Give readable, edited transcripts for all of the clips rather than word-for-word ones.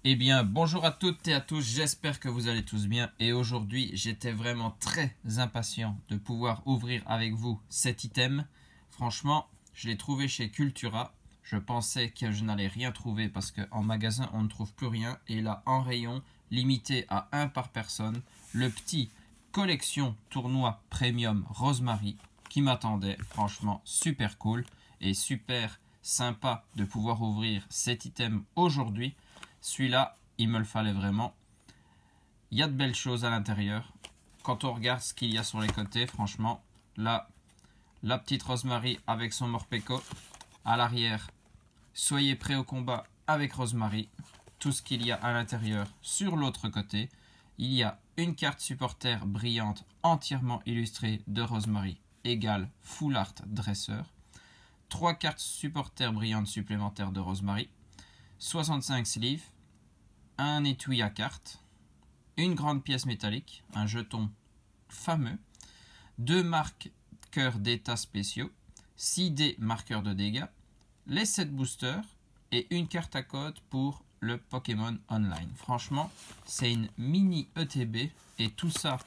Eh bien, bonjour à toutes et à tous, j'espère que vous allez tous bien. Et aujourd'hui, j'étais vraiment très impatient de pouvoir ouvrir avec vous cet item. Franchement, je l'ai trouvé chez Cultura. Je pensais que je n'allais rien trouver parce qu'en magasin, on ne trouve plus rien. Et là, en rayon, limité à 1 par personne, le petit collection tournoi premium Rosemary qui m'attendait. Franchement, super cool et super sympa de pouvoir ouvrir cet item aujourd'hui. Celui-là, il me le fallait vraiment. Il y a de belles choses à l'intérieur. Quand on regarde ce qu'il y a sur les côtés, franchement, là, la petite Rosemary avec son Morpeko. À l'arrière, soyez prêts au combat avec Rosemary. Tout ce qu'il y a à l'intérieur sur l'autre côté. Il y a une carte supporter brillante entièrement illustrée de Rosemary égale Full Art Dresseur. 3 cartes supporter brillantes supplémentaires de Rosemary. 65 sleeves, un étui à cartes, une grande pièce métallique, un jeton fameux, 2 marqueurs d'état spéciaux, 6 dés marqueurs de dégâts, les 7 boosters et une carte à code pour le Pokémon Online. Franchement, c'est une mini ETB et tout ça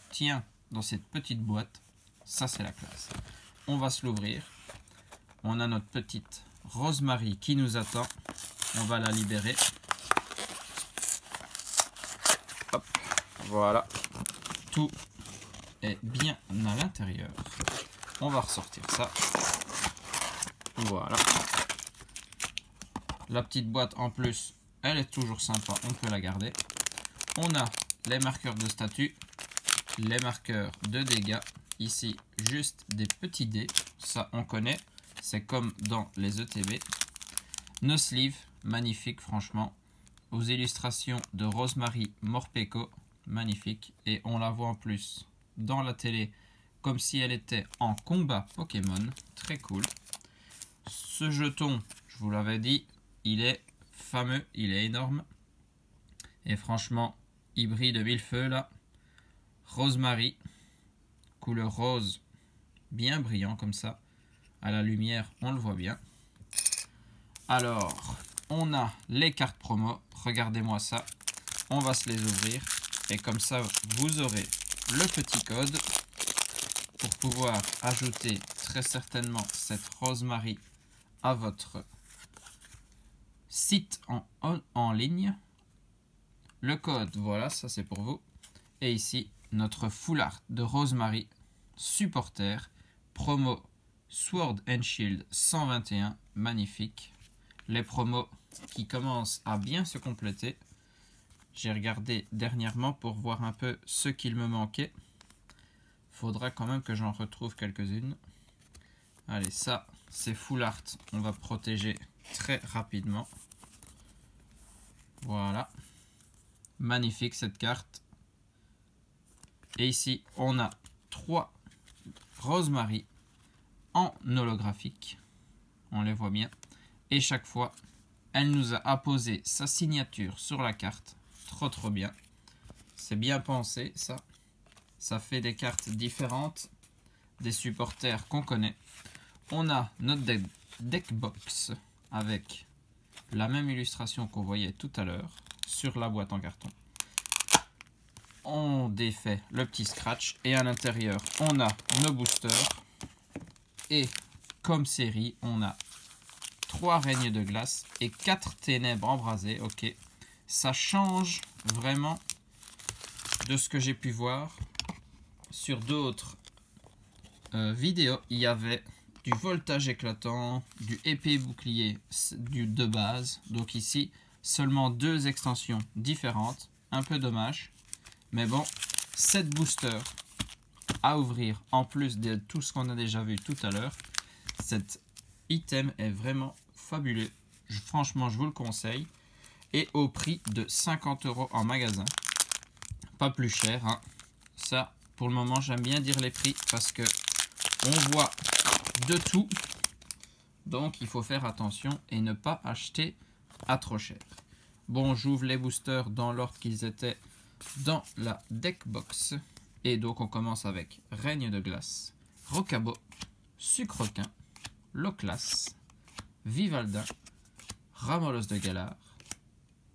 tient dans cette petite boîte. Ça, c'est la classe. On va se l'ouvrir. On a notre petite Rosemary qui nous attend. On va la libérer. Hop, voilà. Tout est bien à l'intérieur. On va ressortir ça. Voilà. La petite boîte en plus, elle est toujours sympa. On peut la garder. On a les marqueurs de statut, les marqueurs de dégâts. Ici, juste des petits dés. Ça, on connaît. C'est comme dans les ETB. Nos sleeves, magnifique franchement. Aux illustrations de Rosemary Morpeko, magnifique. Et on la voit en plus dans la télé comme si elle était en combat Pokémon. Très cool. Ce jeton, je vous l'avais dit, il est fameux, il est énorme. Et franchement, il brille de mille feux là. Rosemary, couleur rose, bien brillant comme ça. À la lumière, on le voit bien. Alors, on a les cartes promo. Regardez-moi ça. On va se les ouvrir. Et comme ça, vous aurez le petit code pour pouvoir ajouter très certainement cette Rosemary à votre site en ligne. Le code, voilà, ça c'est pour vous. Et ici, notre Full Art de Rosemary supporter promo Sword and Shield 121, magnifique. Les promos qui commencent à bien se compléter. J'ai regardé dernièrement pour voir un peu ce qu'il me manquait. Faudra quand même que j'en retrouve quelques-unes. Allez, ça, c'est Full Art. On va protéger très rapidement. Voilà. Magnifique cette carte. Et ici, on a 3 Rosemary en holographique. On les voit bien. Et chaque fois, elle nous a apposé sa signature sur la carte. Trop bien. C'est bien pensé ça. Ça fait des cartes différentes des supporters qu'on connaît. On a notre deck box avec la même illustration qu'on voyait tout à l'heure sur la boîte en carton. On défait le petit scratch et à l'intérieur, on a nos boosters. Et comme série, on a 3 règnes de glace et 4 ténèbres embrasées. Ok, ça change vraiment de ce que j'ai pu voir sur d'autres vidéos. Il y avait du voltage éclatant, du épée bouclier de base. Donc ici, seulement 2 extensions différentes. Un peu dommage. Mais bon, 7 boosters à ouvrir en plus de tout ce qu'on a déjà vu tout à l'heure. Cet item est vraiment fabuleux. Franchement, je vous le conseille. Et au prix de 50 € en magasin. Pas plus cher. Hein. Ça, pour le moment, j'aime bien dire les prix parce que on voit de tout. Donc, il faut faire attention et ne pas acheter à trop cher. Bon, j'ouvre les boosters dans l'ordre qu'ils étaient dans la deck box. Et donc, on commence avec Règne de glace, Rocabo, Sucrequin, Loclas, Vivaldin, Ramolos de Galar,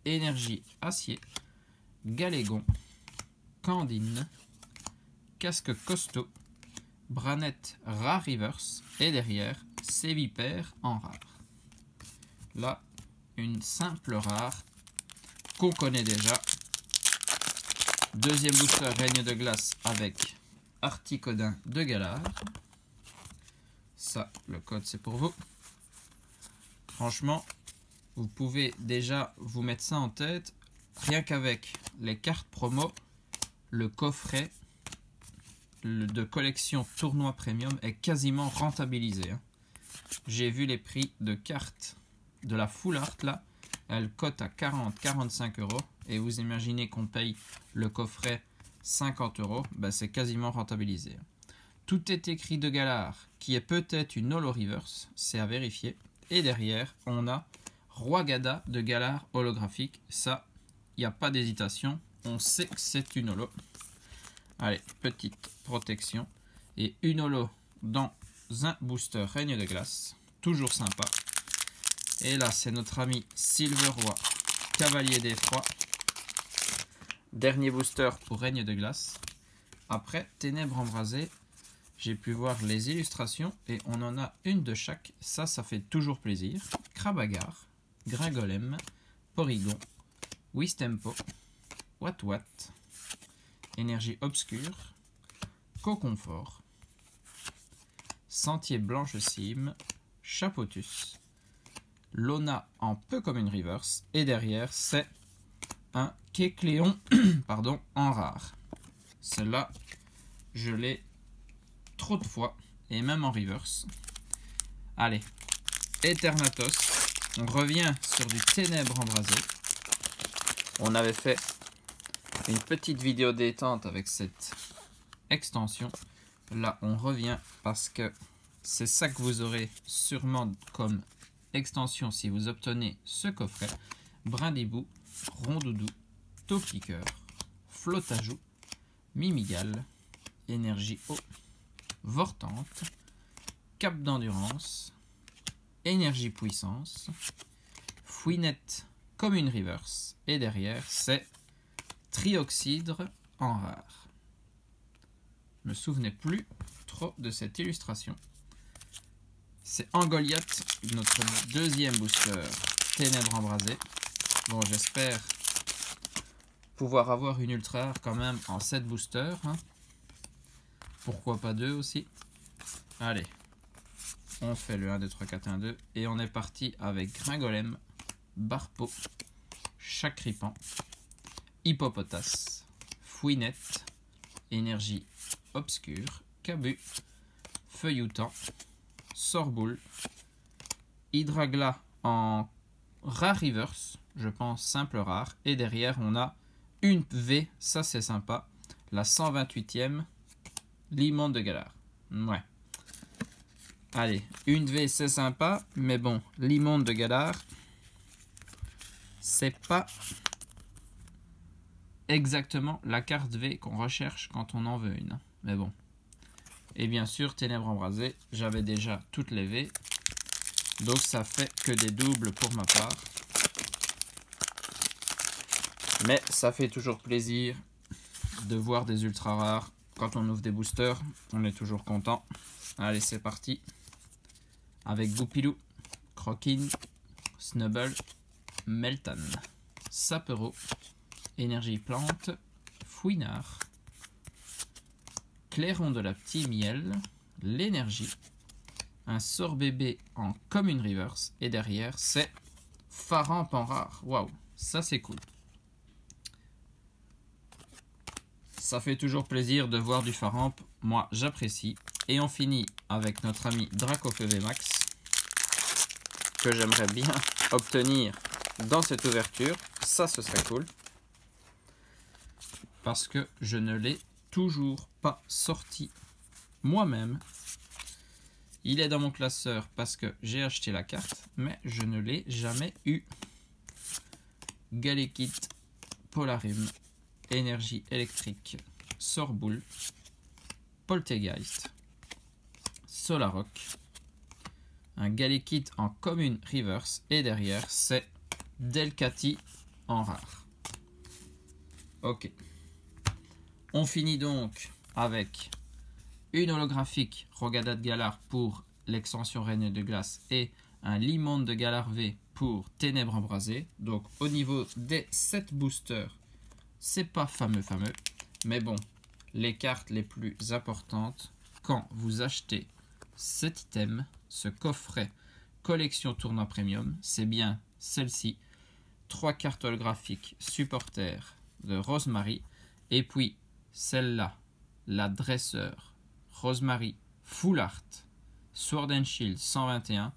Énergie Acier, Galégon, Candine, Casque Costaud, Branette Rare Reverse et derrière Sévipère en rare. Là, une simple rare qu'on connaît déjà. Deuxième booster Règne de Glace avec Articodin de Galar. Ça, le code c'est pour vous. Franchement, vous pouvez déjà vous mettre ça en tête. Rien qu'avec les cartes promo, le coffret de collection tournoi premium est quasiment rentabilisé. J'ai vu les prix de cartes de la full art là. Elle cote à 40-45 €. Et vous imaginez qu'on paye le coffret 50 €. Ben c'est quasiment rentabilisé. Tout est écrit de Galar, qui est peut-être une holo reverse. C'est à vérifier. Et derrière, on a Roi Gada de Galar holographique. Ça, il n'y a pas d'hésitation. On sait que c'est une holo. Allez, petite protection. Et une holo dans un booster Règne de Glace. Toujours sympa. Et là, c'est notre ami Silverroi, Cavalier d'Effroi. Dernier booster pour Règne de Glace. Après, Ténèbres Embrasées. J'ai pu voir les illustrations et on en a une de chaque. Ça fait toujours plaisir. Krabagar, Gringolem, Porygon, Wistempo, Wat, Énergie Obscure, Coconfort, Sentier Blanche Cime, Chapotus, Lona en peu comme une reverse. Et derrière, c'est un Kecléon pardon, en rare. Celle-là, je l'ai trop de fois, et même en reverse. Allez, Eternatus. On revient sur du Ténèbres Embrasées. On avait fait une petite vidéo détente avec cette extension. Là, on revient parce que c'est ça que vous aurez sûrement comme extension si vous obtenez ce coffret. Brindibou, Rondoudou, Taupliqueur, Flottajout, Mimigal, Énergie Eau, Vortante, Cap d'Endurance, Énergie Puissance, Fouinette comme une reverse. Et derrière, c'est Trioxydre en rare. Je me souvenais plus trop de cette illustration. C'est Angoliath, notre deuxième booster Ténèbres Embrasées. Bon, j'espère pouvoir avoir une ultra rare quand même en 7 boosters. Pourquoi pas 2 aussi. Allez, on fait le 1, 2, 3, 4, 1, 2. Et on est parti avec Gringolem, Barpeau, Chacripan, Hippopotas, Fouinette, Énergie Obscure, Cabu, Feuilloutant, Sorboule, Hydragla en rare reverse, je pense simple rare. Et derrière, on a une V, ça c'est sympa, la 128e, Limonde de Galar. Ouais. Allez, une V c'est sympa, mais bon, Limonde de Galar, c'est pas exactement la carte V qu'on recherche quand on en veut une. Mais bon. Et bien sûr, Ténèbres Embrasées, j'avais déjà toutes les V. Donc ça fait que des doubles pour ma part. Mais ça fait toujours plaisir de voir des ultra rares. Quand on ouvre des boosters, on est toujours content. Allez, c'est parti. Avec Goupilou, Croquine, Snubble, Meltan, Sapero, Énergie Plante, Fouinard, Clairon de la Petite Miel, l'énergie, un sort bébé en commune reverse, et derrière c'est Faramp en rare. Waouh, ça c'est cool. Ça fait toujours plaisir de voir du Faramp, moi j'apprécie. Et on finit avec notre ami Dracofeu VMAX, que j'aimerais bien obtenir dans cette ouverture. Ça, ce serait cool. Parce que je ne l'ai toujours pas sorti moi-même. Il est dans mon classeur parce que j'ai acheté la carte, mais je ne l'ai jamais eu. Galekit, Polarium, Énergie électrique, Sorboule, Poltegeist, Solaroc, un Galekit en commune reverse, et derrière c'est Delcati en rare. Ok. On finit donc avec une holographique Rogadat Galar pour l'extension Règne de Glace et un Limonde de Galar V pour Ténèbres Embrasées. Donc au niveau des 7 boosters, c'est pas fameux, mais bon, les cartes les plus importantes quand vous achetez cet item, ce coffret collection tournoi premium, c'est bien celle-ci. 3 cartes holographiques supporters de Rosemary, et puis celle-là, la dresseur Rosemary Full Art Sword and Shield 121.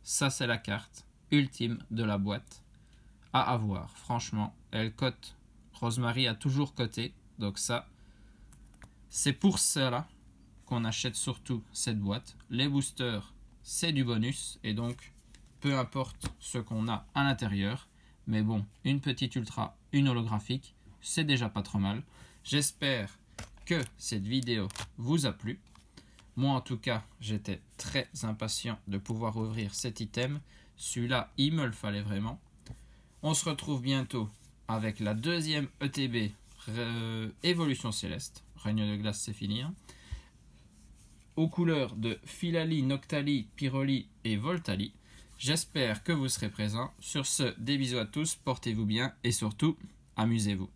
Ça, c'est la carte ultime de la boîte à avoir. Franchement, elle cote. Rosemary a toujours coté. Donc ça, c'est pour cela qu'on achète surtout cette boîte. Les boosters, c'est du bonus. Et donc, peu importe ce qu'on a à l'intérieur. Mais bon, une petite ultra, une holographique, c'est déjà pas trop mal. J'espère que cette vidéo vous a plu. Moi, en tout cas, j'étais très impatient de pouvoir ouvrir cet item. Celui-là, il me le fallait vraiment. On se retrouve bientôt avec la deuxième ETB Évolution Céleste. Règne de Glace, c'est fini. Hein. Aux couleurs de Philali, Noctali, Pyroli et Voltali. J'espère que vous serez présents. Sur ce, des bisous à tous, portez-vous bien et surtout, amusez-vous.